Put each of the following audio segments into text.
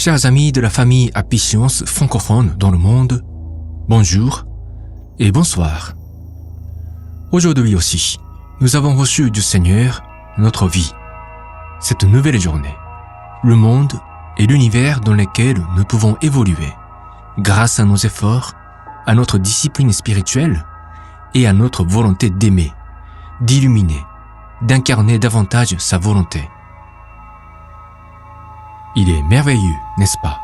Chers amis de la famille Happy Science francophone dans le monde, bonjour et bonsoir. Aujourd'hui aussi, nous avons reçu du Seigneur notre vie, cette nouvelle journée, le monde et l'univers dans lesquels nous pouvons évoluer grâce à nos efforts, à notre discipline spirituelle et à notre volonté d'aimer, d'illuminer, d'incarner davantage sa volonté. Il est merveilleux, n'est-ce pas,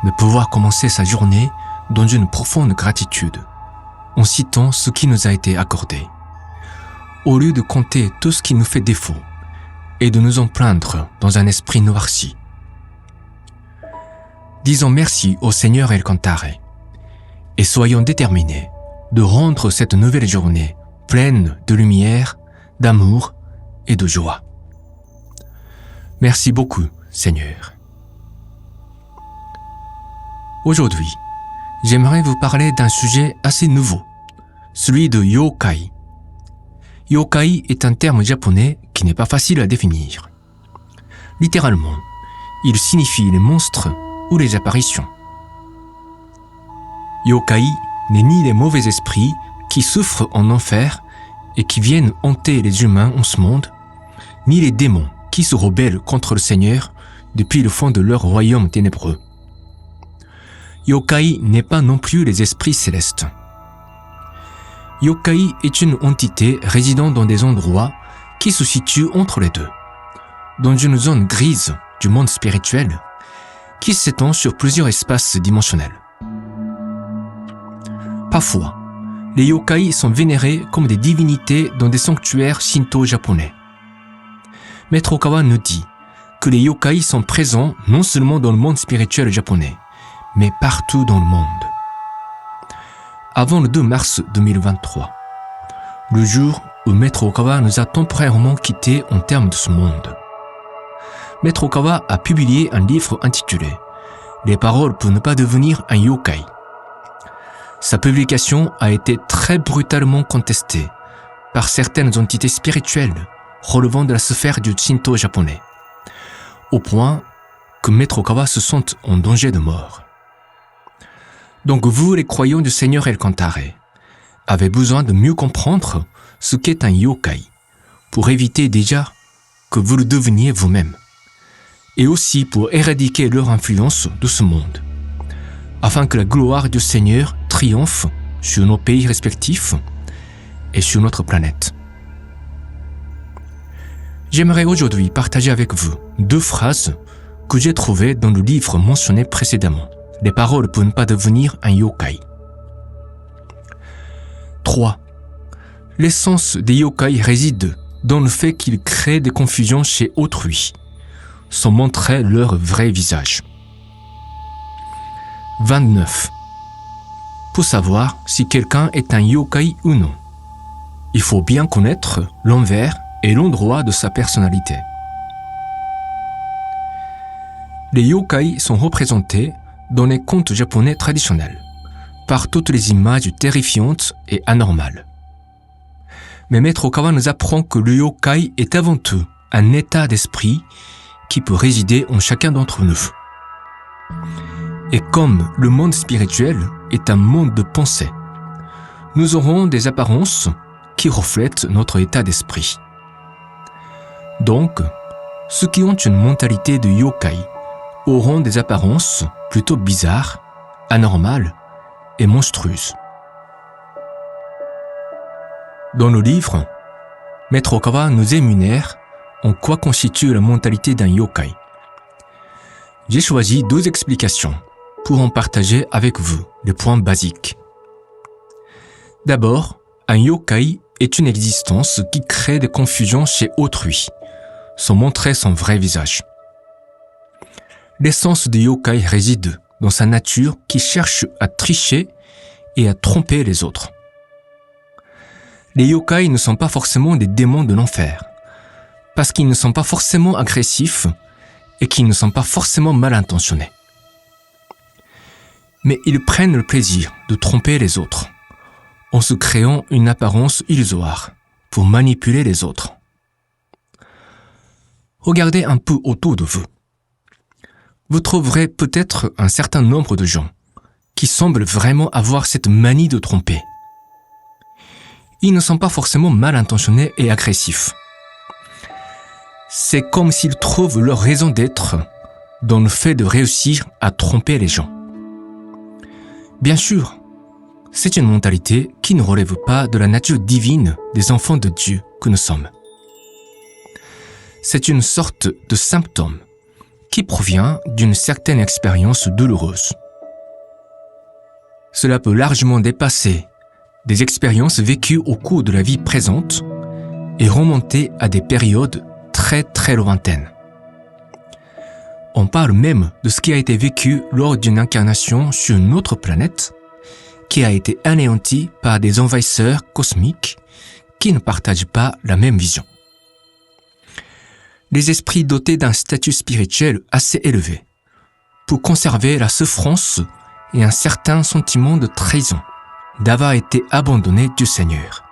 de pouvoir commencer sa journée dans une profonde gratitude, en citant ce qui nous a été accordé, au lieu de compter tout ce qui nous fait défaut et de nous en plaindre dans un esprit noirci. Disons merci au Seigneur El Cantare et soyons déterminés de rendre cette nouvelle journée pleine de lumière, d'amour et de joie. Merci beaucoup, Seigneur. Aujourd'hui, j'aimerais vous parler d'un sujet assez nouveau, celui de yokai. Yokai est un terme japonais qui n'est pas facile à définir. Littéralement, il signifie les monstres ou les apparitions. Yokai n'est ni les mauvais esprits qui souffrent en enfer et qui viennent hanter les humains en ce monde, ni les démons qui se rebellent contre le Seigneur depuis le fond de leur royaume ténébreux. Yokai n'est pas non plus les esprits célestes. Yokai est une entité résidant dans des endroits qui se situent entre les deux, dans une zone grise du monde spirituel qui s'étend sur plusieurs espaces dimensionnels. Parfois, les yokai sont vénérés comme des divinités dans des sanctuaires shinto japonais. Maître Okawa nous dit que les yokai sont présents non seulement dans le monde spirituel japonais, mais partout dans le monde. Avant le 2 mars 2023, le jour où Maître Okawa nous a temporairement quittés en termes de ce monde, Maître Okawa a publié un livre intitulé « Les paroles pour ne pas devenir un yokai ». Sa publication a été très brutalement contestée par certaines entités spirituelles relevant de la sphère du Shinto japonais, au point que Maître Okawa se sent en danger de mort. Donc vous, les croyants du Seigneur El Cantare, avez besoin de mieux comprendre ce qu'est un yokai pour éviter déjà que vous le deveniez vous-même, et aussi pour éradiquer leur influence de ce monde, afin que la gloire du Seigneur triomphe sur nos pays respectifs et sur notre planète. J'aimerais aujourd'hui partager avec vous 2 phrases que j'ai trouvées dans le livre mentionné précédemment. Les paroles pour ne pas devenir un yokai. 3. L'essence des yokai réside dans le fait qu'ils créent des confusions chez autrui, sans montrer leur vrai visage. 29. Pour savoir si quelqu'un est un yokai ou non, il faut bien connaître l'envers et l'endroit de sa personnalité. Les yokai sont représentés dans les contes japonais traditionnels, par toutes les images terrifiantes et anormales. Mais Maître Okawa nous apprend que le yokai est avant tout un état d'esprit qui peut résider en chacun d'entre nous. Et comme le monde spirituel est un monde de pensée, nous aurons des apparences qui reflètent notre état d'esprit. Donc, ceux qui ont une mentalité de yokai auront des apparences plutôt bizarres, anormales et monstrueuses. Dans le livre, Maître Okawa nous énumère en quoi constitue la mentalité d'un yokai. J'ai choisi 2 explications pour en partager avec vous les points basiques. D'abord, un yokai est une existence qui crée des confusions chez autrui, sans montrer son vrai visage. L'essence du yokai réside dans sa nature qui cherche à tricher et à tromper les autres. Les yokai ne sont pas forcément des démons de l'enfer, parce qu'ils ne sont pas forcément agressifs et qu'ils ne sont pas forcément mal intentionnés. Mais ils prennent le plaisir de tromper les autres, en se créant une apparence illusoire pour manipuler les autres. Regardez un peu autour de vous. vous trouverez peut-être un certain nombre de gens qui semblent vraiment avoir cette manie de tromper. Ils ne sont pas forcément mal intentionnés et agressifs. C'est comme s'ils trouvent leur raison d'être dans le fait de réussir à tromper les gens. Bien sûr, c'est une mentalité qui ne relève pas de la nature divine des enfants de Dieu que nous sommes. C'est une sorte de symptôme qui provient d'une certaine expérience douloureuse. Cela peut largement dépasser des expériences vécues au cours de la vie présente et remonter à des périodes très très lointaines. On parle même de ce qui a été vécu lors d'une incarnation sur une autre planète qui a été anéantie par des envahisseurs cosmiques qui ne partagent pas la même vision. Les esprits dotés d'un statut spirituel assez élevé pour conserver la souffrance et un certain sentiment de trahison d'avoir été abandonnés du Seigneur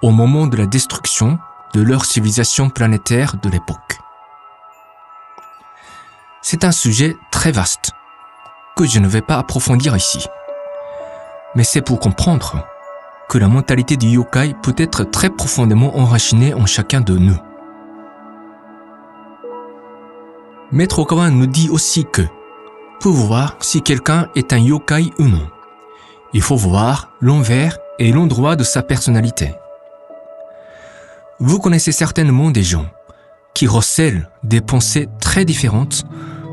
au moment de la destruction de leur civilisation planétaire de l'époque. C'est un sujet très vaste que je ne vais pas approfondir ici, mais c'est pour comprendre que la mentalité du yokai peut être très profondément enracinée en chacun de nous. Maître Okawa nous dit aussi que, pour voir si quelqu'un est un yokai ou non, il faut voir l'envers et l'endroit de sa personnalité. Vous connaissez certainement des gens qui recèlent des pensées très différentes,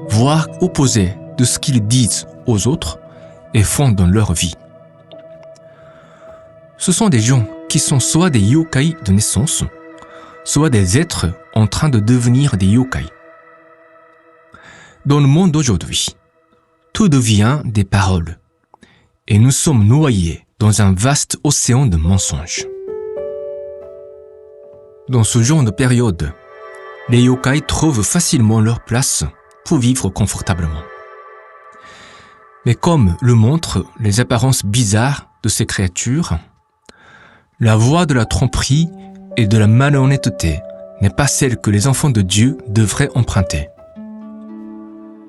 voire opposées de ce qu'ils disent aux autres et font dans leur vie. Ce sont des gens qui sont soit des yokai de naissance, soit des êtres en train de devenir des yokai. Dans le monde d'aujourd'hui, tout devient des paroles, et nous sommes noyés dans un vaste océan de mensonges. Dans ce genre de période, les yokai trouvent facilement leur place pour vivre confortablement. Mais comme le montrent les apparences bizarres de ces créatures, la voie de la tromperie et de la malhonnêteté n'est pas celle que les enfants de Dieu devraient emprunter.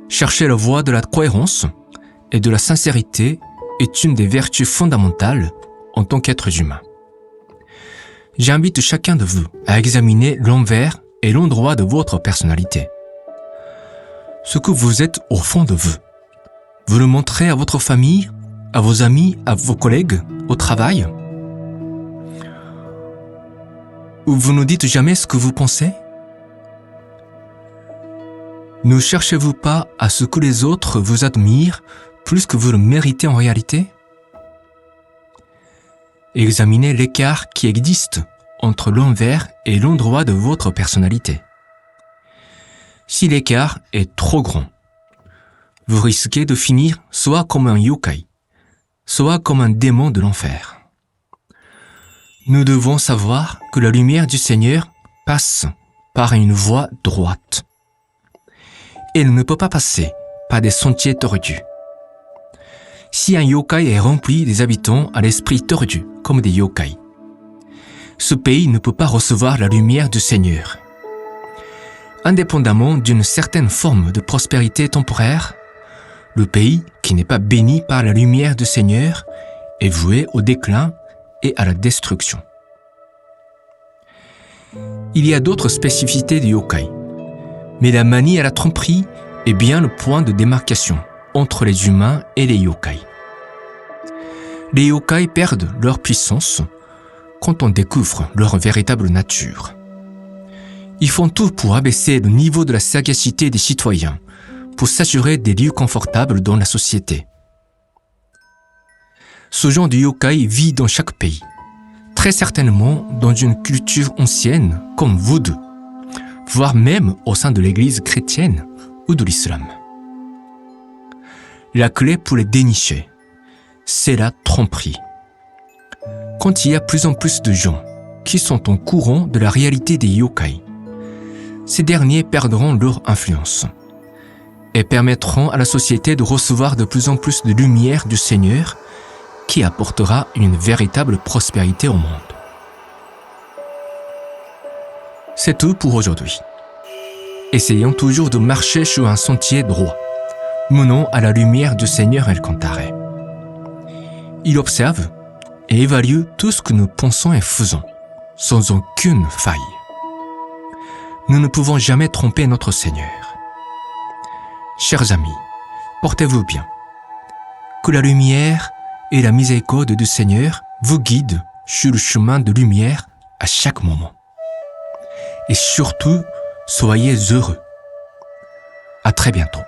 Chercher la voie de la cohérence et de la sincérité est une des vertus fondamentales en tant qu'être humain. J'invite chacun de vous à examiner l'envers et l'endroit de votre personnalité. Ce que vous êtes au fond de vous. Vous le montrez à votre famille, à vos amis, à vos collègues, au travail. Ou vous ne dites jamais ce que vous pensez? Ne cherchez-vous pas à ce que les autres vous admirent plus que vous le méritez en réalité? Examinez l'écart qui existe entre l'envers et l'endroit de votre personnalité. Si l'écart est trop grand, vous risquez de finir soit comme un yokai, soit comme un démon de l'enfer. Nous devons savoir que la lumière du Seigneur passe par une voie droite. Elle ne peut pas passer par des sentiers tordus. Si un yokai est rempli des habitants à l'esprit tordu, comme des yokai, ce pays ne peut pas recevoir la lumière du Seigneur. Indépendamment d'une certaine forme de prospérité temporaire, le pays qui n'est pas béni par la lumière du Seigneur est voué au déclin et à la destruction. Il y a d'autres spécificités du yokai, mais la manie à la tromperie est bien le point de démarcation entre les humains et les yokai. Les yokai perdent leur puissance quand on découvre leur véritable nature. Ils font tout pour abaisser le niveau de la sagacité des citoyens, pour s'assurer des lieux confortables dans la société. Ce genre de yokai vit dans chaque pays, très certainement dans une culture ancienne comme vaudou, voire même au sein de l'église chrétienne ou de l'islam. La clé pour les dénicher, c'est la tromperie. Quand il y a plus en plus de gens qui sont au courant de la réalité des yokai, ces derniers perdront leur influence et permettront à la société de recevoir de plus en plus de lumière du Seigneur qui apportera une véritable prospérité au monde. C'est tout pour aujourd'hui. Essayons toujours de marcher sur un sentier droit. menant à la lumière du Seigneur El Cantare. Il observe et évalue tout ce que nous pensons et faisons, sans aucune faille. Nous ne pouvons jamais tromper notre Seigneur. Chers amis, portez-vous bien. Que la lumière et la miséricorde du Seigneur vous guident sur le chemin de lumière à chaque moment. Et surtout, soyez heureux. À très bientôt.